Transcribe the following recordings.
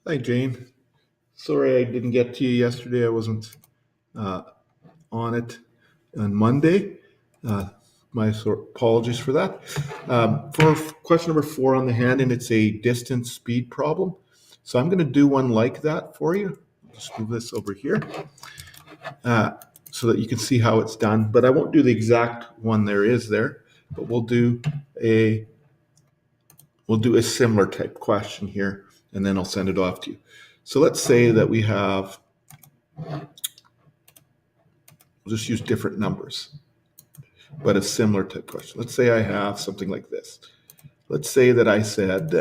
Hi, Jane. Sorry I didn't get to you yesterday. I wasn't uh, on it on Monday. Uh, apologies for that. For question number 4 on the hand, and it's a distance speed problem. So I'm going to do one like that for you. Just move this over here uh, so that you can see how it's done. But I won't do the exact one there is there. But a we'll do a similar type question here, and then I'll send it off to you. So let's say that we have. We'll just use different numbers, but a similar type question. Let's say I have something like this. Let's say that I said,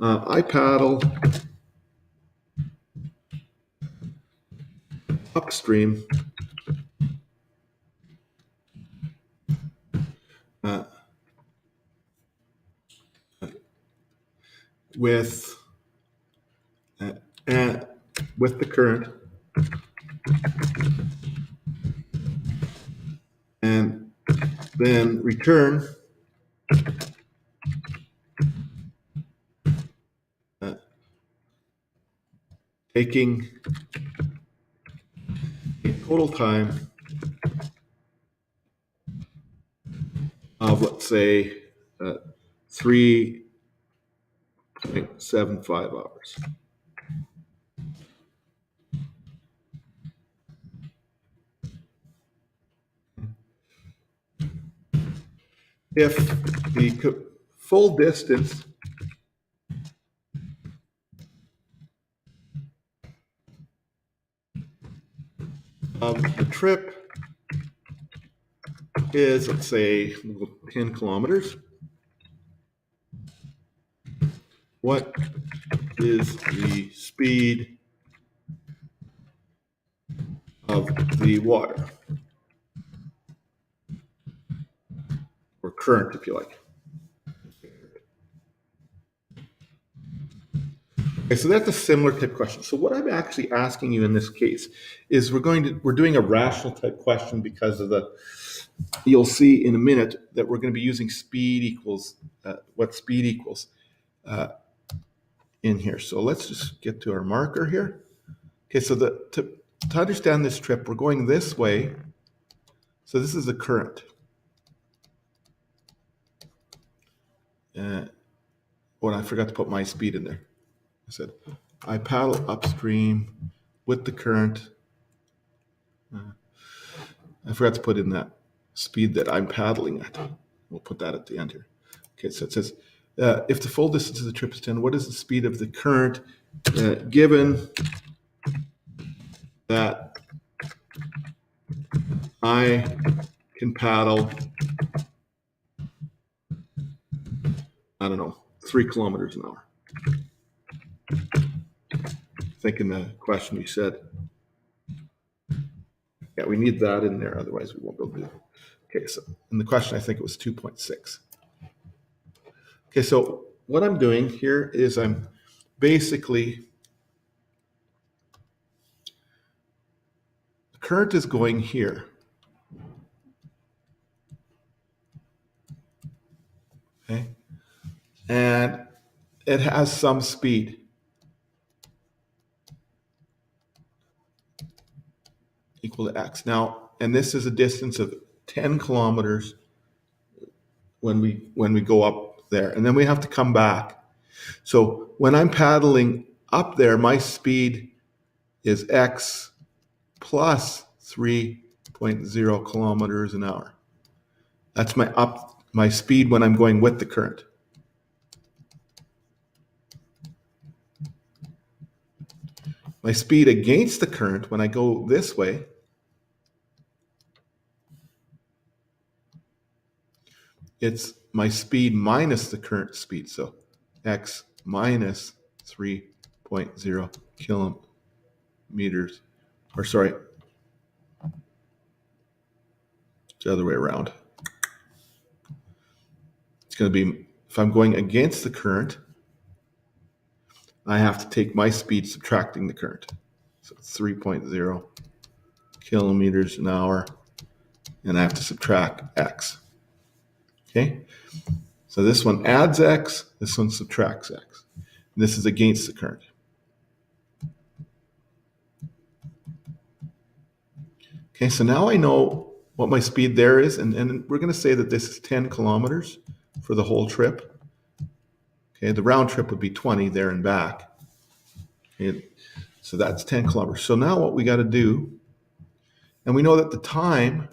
I paddle upstream uh, with uh, with the current and then return uh, taking a total time of, let's say, 3.75 hours. If the full distance of the trip is, let's say, 10 kilometers, what is the speed of the water, or current, if you like? Okay, so that's a similar type question. So what I'm actually asking you in this case is we're doing a rational type question because of you'll see in a minute that we're going to be using speed equals, what speed equals in here. So let's just get to our marker here. Okay, so to understand this trip, we're going this way. So this is the current. I forgot to put my speed in there. I said, I paddle upstream with the current. I forgot to put in that speed that I'm paddling at. We'll put that at the end here. Okay, so it says, if the full distance of the trip is 10, what is the speed of the current given that I can paddle, I don't know, 3 kilometers an hour? I think in the question you said. Yeah, we need that in there, otherwise we won't be able to do it. Okay, so in the question, I think it was 2.6. Okay, so what I'm doing here is I'm basically, the current is going here. Okay, and it has some speed. Equal to x. Now, and this is a distance of 10 kilometers when we go up there, and then we have to come back. So when I'm paddling up there, my speed is x plus 3.0 kilometers an hour. That's my speed when I'm going with the current. My speed against the current when I go this way it's my speed minus the current speed. So x minus 3.0 kilometers, or sorry, it's the other way around. It's going to be, if I'm going against the current, I have to take my speed subtracting the current. So 3.0 kilometers an hour, and I have to subtract x. Okay? So this one adds x, this one subtracts x. This is against the current. Okay, so now I know what my speed there is, and we're going to say that this is 10 kilometers for the whole trip. Okay, the round trip would be 20 there and back. Okay, so that's 10 kilometers. So now what we got to do, and we know that the time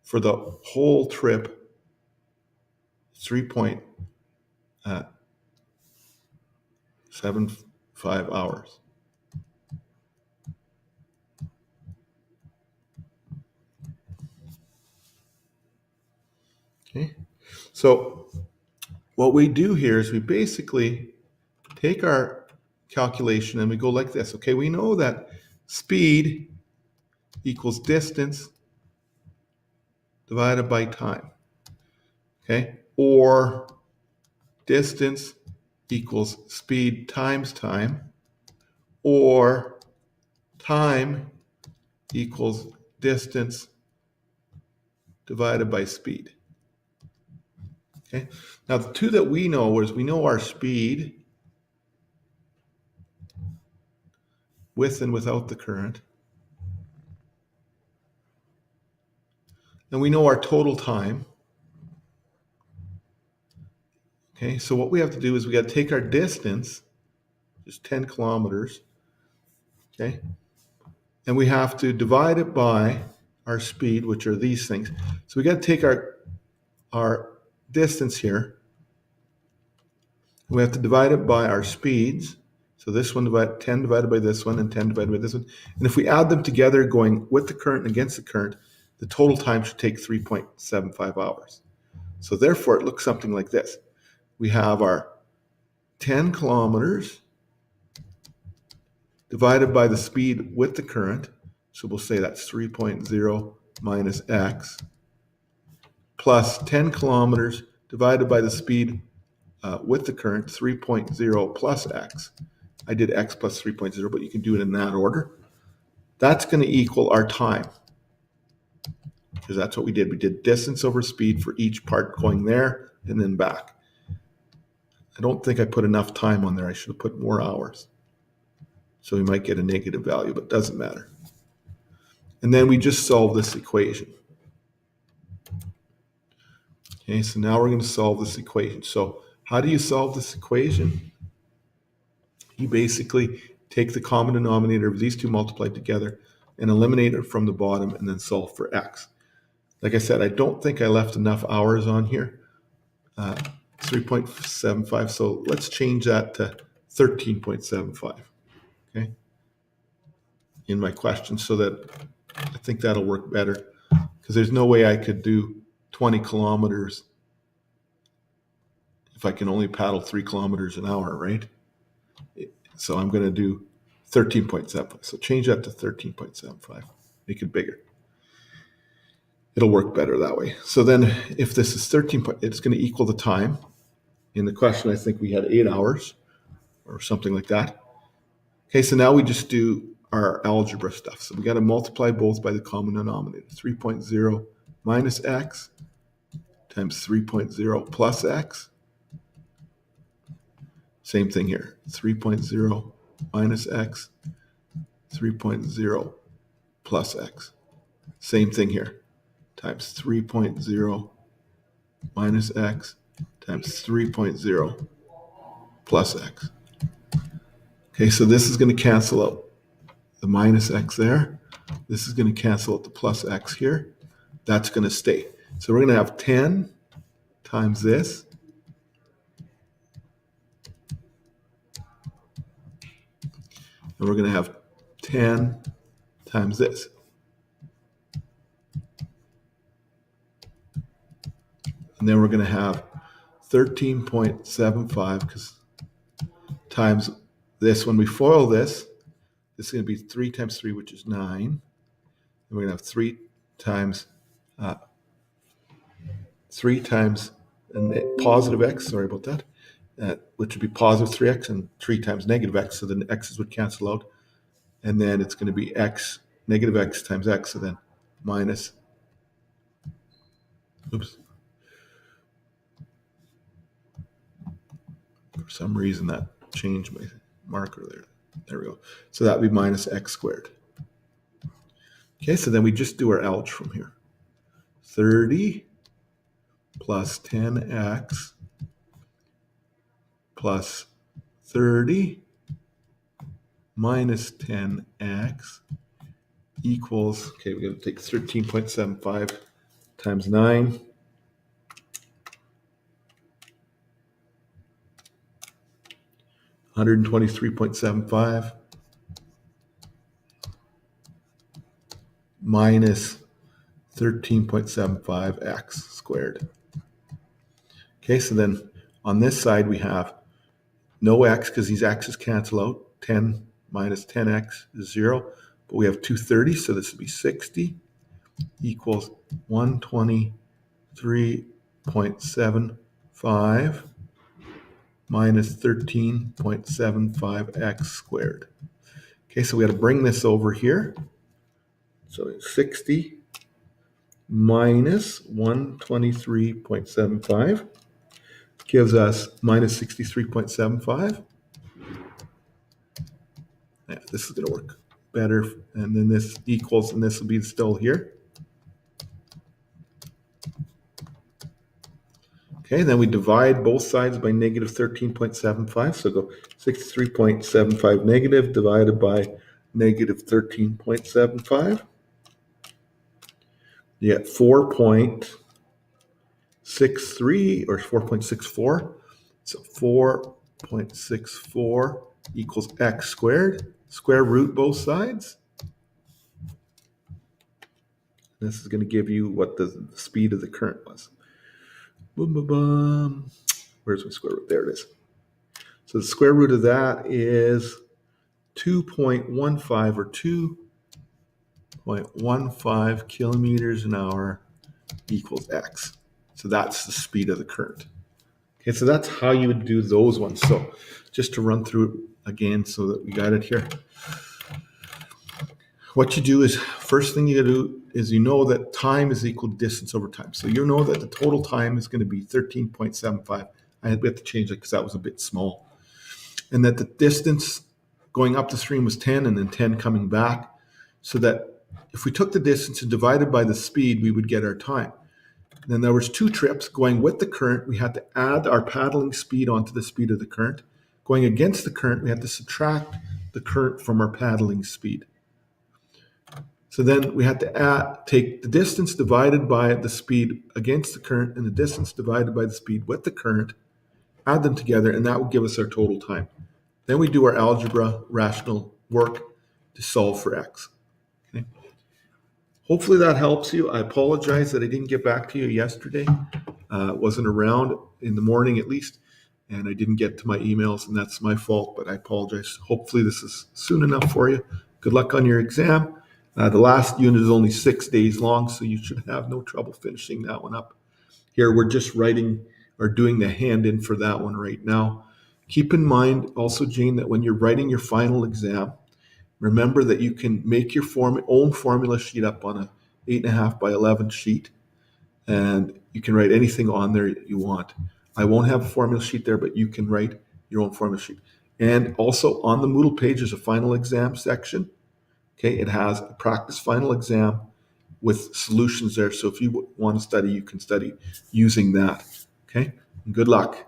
for the whole trip is 3.75 hours. Okay, so what we do here is we basically take our calculation and we go like this. Okay, we know that speed equals distance divided by time. Okay, or distance equals speed times time, or time equals distance divided by speed. Okay, now the two that we know is we know our speed with and without the current, and we know our total time. Okay, so what we have to do is we got to take our distance, just 10 kilometers, okay, and we have to divide it by our speed, which are these things. So we got to take our distance here. We have to divide it by our speeds. So this one, 10 divided by this one, and 10 divided by this one. And if we add them together, going with the current and against the current, the total time should take 3.75 hours. So therefore, it looks something like this. We have our 10 kilometers divided by the speed with the current. So we'll say that's 3.0 minus x, plus 10 kilometers divided by the speed with the current, 3.0 plus x. I did x plus 3.0, but you can do it in that order. That's going to equal our time, because that's what we did. We did distance over speed for each part going there and then back. I don't think I put enough time on there. I should have put more hours. So we might get a negative value, but it doesn't matter. And then we just solve this equation. Okay, so now we're going to solve this equation. So how do you solve this equation? You basically take the common denominator of these two multiplied together and eliminate it from the bottom and then solve for x. Like I said, I don't think I left enough hours on here, 3.75. So let's change that to 13.75, okay, in my question, so that I think that'll work better, because there's no way I could do 20 kilometers if I can only paddle 3 kilometers an hour, right? So I'm going to do 13.75. So change that to 13.75. Make it bigger. It'll work better that way. So then if this is 13, it's going to equal the time. In the question, I think we had 8 hours or something like that. Okay, so now we just do our algebra stuff. So we got to multiply both by the common denominator. 3.0 minus x times 3.0 plus x. Same thing here. 3.0 minus x, 3.0 plus x. Same thing here. Times 3.0 minus x times 3.0 plus x. Okay, so this is going to cancel out the minus x there. This is going to cancel out the plus x here. That's going to stay. So we're going to have 10 times this. And we're going to have 10 times this. And then we're going to have 13.75, because times this. When we FOIL this, this is going to be 3 times 3, which is 9. And we're going to have 3 times positive x, sorry about that, which would be positive 3x, and 3 times negative x, so then the x's would cancel out. And then it's going to be x, negative x times x, so then minus, For some reason that changed my marker there. There we go. So that would be minus x squared. Okay, so then we just do our algebra from here. 30 plus 10x plus 30 minus 10x equals, okay, we got to take 13.75 times 9. $123.75 minus 13.75x squared. Okay, so then on this side we have no x because these x's cancel out. 10 minus 10x is 0, but we have 230, so this would be 60 equals 123.75 minus 13.75x squared. Okay, so we got to bring this over here. So 60 minus 123.75 gives us minus 63.75. Yeah, this is going to work better. And then this equals, and this will be still here. Okay, then we divide both sides by negative 13.75. So go 63.75 negative divided by negative 13.75. You get 4.63 or 4.64. So 4.64 equals x squared. Square root both sides. This is going to give you what the speed of the current was. Boom, boom, boom. Where's my square root? There it is. So the square root of that is 2.15 or 2.15 kilometers an hour equals x. So that's the speed of the current. Okay, so that's how you would do those ones. So just to run through it again so that we got it here. What you do is, first thing you gotta do is you know that time is equal to distance over time. So you know that the total time is gonna be 13.75. We have to change it because that was a bit small. And that the distance going up the stream was 10 and then 10 coming back. So that if we took the distance and divided by the speed, we would get our time. And then there was 2 trips going with the current. We had to add our paddling speed onto the speed of the current. Going against the current, we had to subtract the current from our paddling speed. So then we had to take the distance divided by the speed against the current and the distance divided by the speed with the current, add them together, and that would give us our total time. Then we do our algebra rational work to solve for x. Okay. Hopefully that helps you. I apologize that I didn't get back to you yesterday. Wasn't around in the morning at least, and I didn't get to my emails, and that's my fault, but I apologize. Hopefully this is soon enough for you. Good luck on your exam. The last unit is only 6 days long, so you should have no trouble finishing that one up. Here, we're just writing or doing the hand-in for that one right now. Keep in mind also, Jane, that when you're writing your final exam, remember that you can make your own formula sheet up on a 8.5 by 11 sheet, and you can write anything on there you want. I won't have a formula sheet there, but you can write your own formula sheet. And also on the Moodle page is a final exam section. Okay, it has a practice final exam with solutions there. So if you want to study, you can study using that. Okay, and good luck.